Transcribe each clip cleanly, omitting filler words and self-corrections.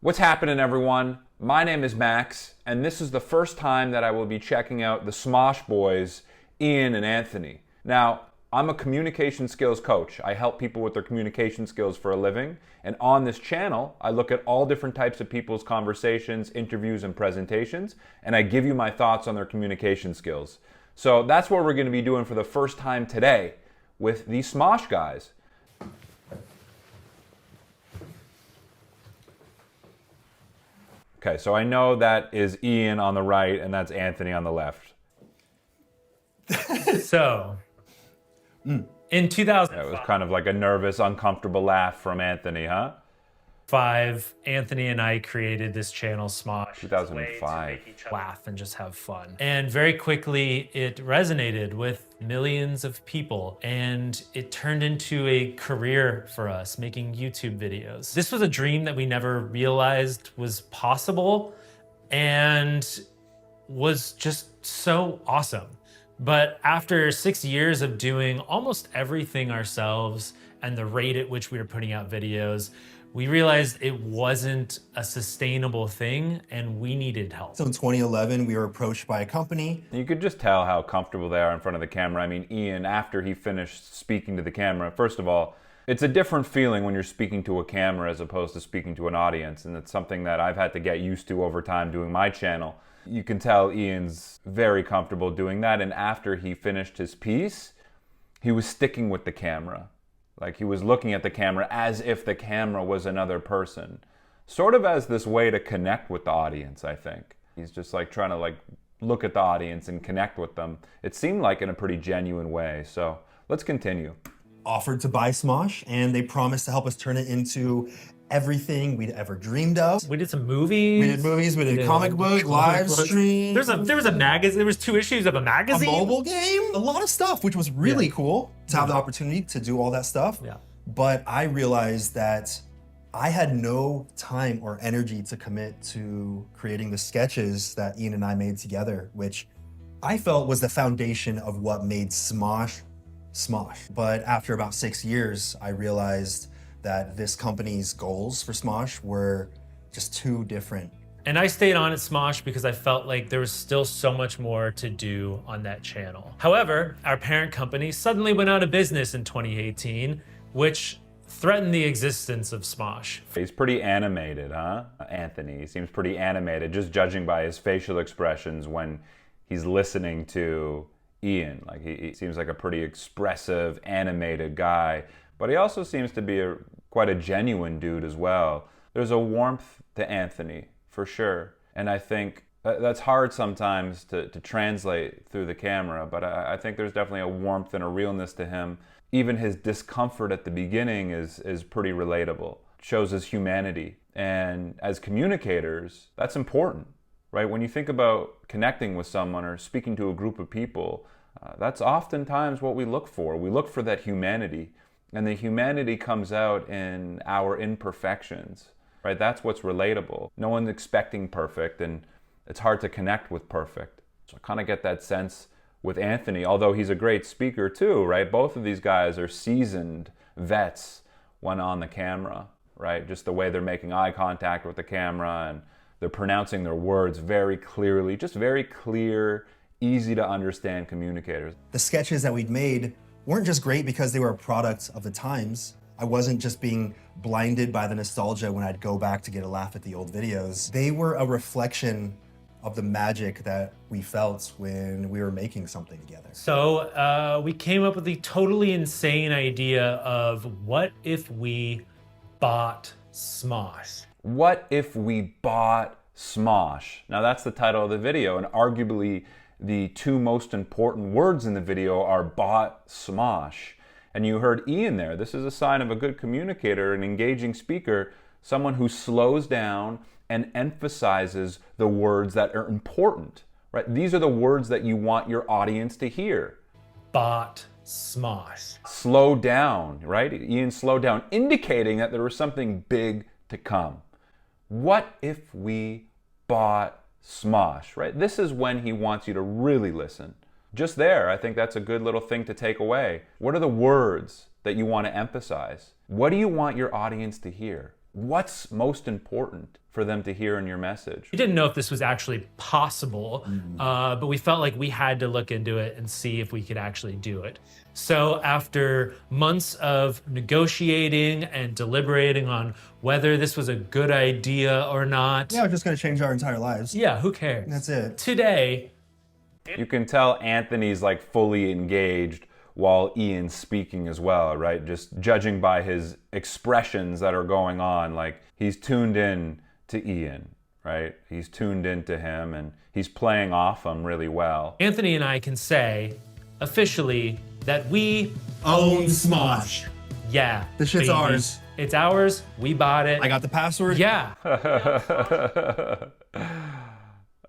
What's happening, everyone? My name is Max, and this is the first time that I will be checking out the Smosh boys, Ian and Anthony. Now, I'm a communication skills coach. I help people with their communication skills for a living, and on this channel, I look at all different types of people's conversations, interviews, and presentations, and I give you my thoughts on their communication skills. So that's what we're going to be doing for the first time today with the Smosh guys. Okay, so I know that is Ian on the right and that's Anthony on the left. So, in It 2005, was kind of like a nervous, uncomfortable laugh from Anthony, huh? Anthony and I created this channel, Smosh. 2005. Make each other laugh and just have fun. And very quickly, it resonated with millions of people, and it turned into a career for us, making YouTube videos. This was a dream that we never realized was possible, and was just so awesome. But after 6 years of doing almost everything ourselves and the rate at which we were putting out videos, we realized it wasn't a sustainable thing and we needed help. So in 2011, we were approached by a company. You could just tell how comfortable they are in front of the camera. I mean, Ian, after he finished speaking to the camera, first of all, it's a different feeling when you're speaking to a camera as opposed to speaking to an audience. And it's something that I've had to get used to over time doing my channel. You can tell Ian's very comfortable doing that. And after he finished his piece, he was sticking with the camera. Like he was looking at the camera as if the camera was another person. Sort of as this way to connect with the audience, I think. He's just like trying to like look at the audience and connect with them. It seemed like in a pretty genuine way. So let's continue. Offered to buy Smosh, and they promised to help us turn it into everything we'd ever dreamed of. We did some movies. We did movies, we did comic book, live stream. There was a magazine. There was 2 issues of a a magazine. mobile game, a lot of stuff, which was really cool to have the opportunity to do all that stuff. Yeah. But I realized that I had no time or energy to commit to creating the sketches that Ian and I made together, which I felt was the foundation of what made Smosh Smosh. But after about 6 years, I realized that this company's goals for Smosh were just too different. And I stayed on at Smosh because I felt like there was still so much more to do on that channel. However, our parent company suddenly went out of business in 2018, which threatened the existence of Smosh. He's pretty animated, huh? Anthony, he seems pretty animated, just judging by his facial expressions when he's listening to Ian. Like he seems like a pretty expressive, animated guy, but he also seems to be quite a genuine dude as well. There's a warmth to Anthony, for sure. And I think that's hard sometimes to translate through the camera, but I think there's definitely a warmth and a realness to him. Even his discomfort at the beginning is pretty relatable. It shows his humanity. And as communicators, that's important. Right? When you think about connecting with someone or speaking to a group of people, that's oftentimes what we look for. We look for that humanity, and the humanity comes out in our imperfections, right? That's what's relatable. No one's expecting perfect, and it's hard to connect with perfect. So I kind of get that sense with Anthony, although he's a great speaker too, right? Both of these guys are seasoned vets when on the camera, right? Just the way they're making eye contact with the camera, and they're pronouncing their words very clearly, just very clear, easy to understand communicators. The sketches that we'd made weren't just great because they were a product of the times. I wasn't just being blinded by the nostalgia when I'd go back to get a laugh at the old videos. They were a reflection of the magic that we felt when we were making something together. So we came up with the totally insane idea of what if we bought Smosh? What if we bought Smosh? Now that's the title of the video, and arguably the 2 most important words in the video are bought Smosh. And you heard Ian there. This is a sign of a good communicator, an engaging speaker, someone who slows down and emphasizes the words that are important, right? These are the words that you want your audience to hear. Bought Smosh. Slow down, right? Ian slowed down, indicating that there was something big to come. What if we bought Smosh, right? This is when he wants you to really listen. Just there, I think that's a good little thing to take away. What are the words that you want to emphasize? What do you want your audience to hear? what's most important for them to hear in your message? We didn't know if this was actually possible, but we felt like we had to look into it and see if we could actually do it. So after months of negotiating and deliberating on whether this was a good idea or not. Yeah, we're just gonna change our entire lives. Yeah, who cares? That's it. Today, You can tell Anthony's like fully engaged while Ian's speaking as well, right? Just judging by his expressions that are going on, like he's tuned in to Ian, right? He's tuned into him and he's playing off him really well. Anthony and I can say officially that we Own Smosh. Yeah. This shit's baby. ours. It's ours. We bought it. I got the password. Yeah.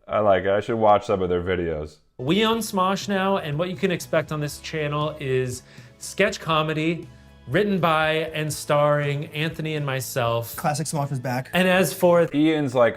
I like it. I should watch some of their videos. We own Smosh now, and what you can expect on this channel is sketch comedy written by and starring Anthony and myself. Classic Smosh is back. And as for Ian's like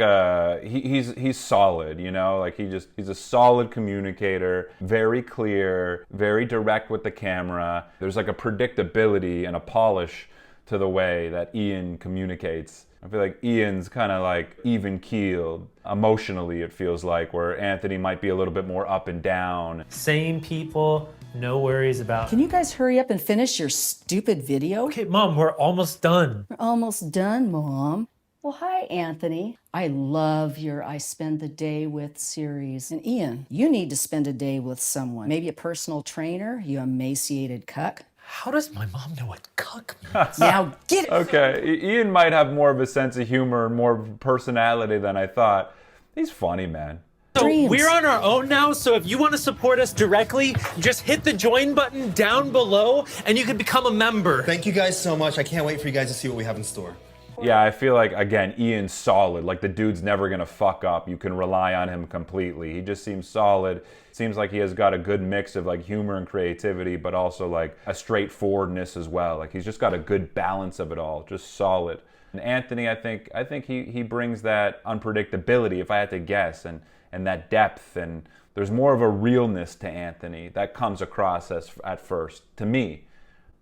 he's solid, you know, like he's a solid communicator, very clear, very direct with the camera. There's like a predictability and a polish to the way that Ian communicates. I feel like Ian's kind of like even keeled emotionally, it feels like, where Anthony might be a little bit more up and down. same people, no worries about. Can you guys hurry up and finish your stupid video? Okay, Mom, we're almost done. We're almost done, Mom. Well, hi, Anthony. I love your I Spend the Day With series. And Ian, you need to spend a day with someone. Maybe a personal trainer, you emaciated cuck. How does my mom know what cuck means? Now get it. Okay, Ian might have more of a sense of humor and more personality than I thought. He's funny, man. So Dreams. we're on our own now, so if you want to support us directly, just hit the join button down below and you can become a member. Thank you guys so much. I can't wait for you guys to see what we have in store. Yeah, I feel like, again, Ian's solid. Like, the dude's never gonna fuck up. You can rely on him completely. He just seems solid. Seems like he has got a good mix of, like, humor and creativity, but also, like, a straightforwardness as well. Like, he's just got a good balance of it all. Just solid. And Anthony, I think he brings that unpredictability, if I had to guess, and that depth. And there's more of a realness to Anthony that comes across at first, to me.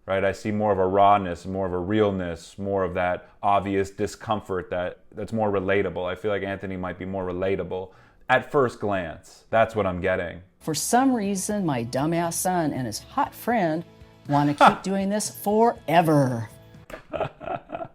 Right, I see more of a rawness, more of a realness, more of that obvious discomfort that's more relatable. I feel like Anthony might be more relatable at first glance. That's what I'm getting. For some reason, my dumbass son and his hot friend want to keep doing this forever.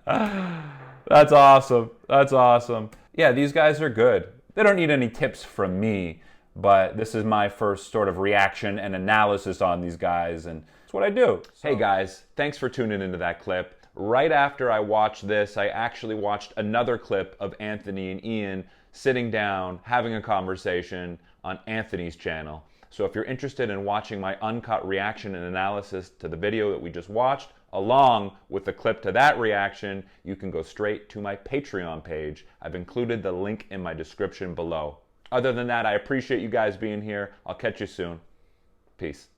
That's awesome. That's awesome. Yeah, these guys are good. They don't need any tips from me, but this is my first sort of reaction and analysis on these guys, and it's what I do. So. Hey guys, thanks for tuning into that clip. Right after I watched this, I actually watched another clip of Anthony and Ian sitting down, having a conversation on Anthony's channel. So if you're interested in watching my uncut reaction and analysis to the video that we just watched, along with the clip to that reaction, you can go straight to my Patreon page. I've included the link in my description below. Other than that, I appreciate you guys being here. I'll catch you soon. Peace.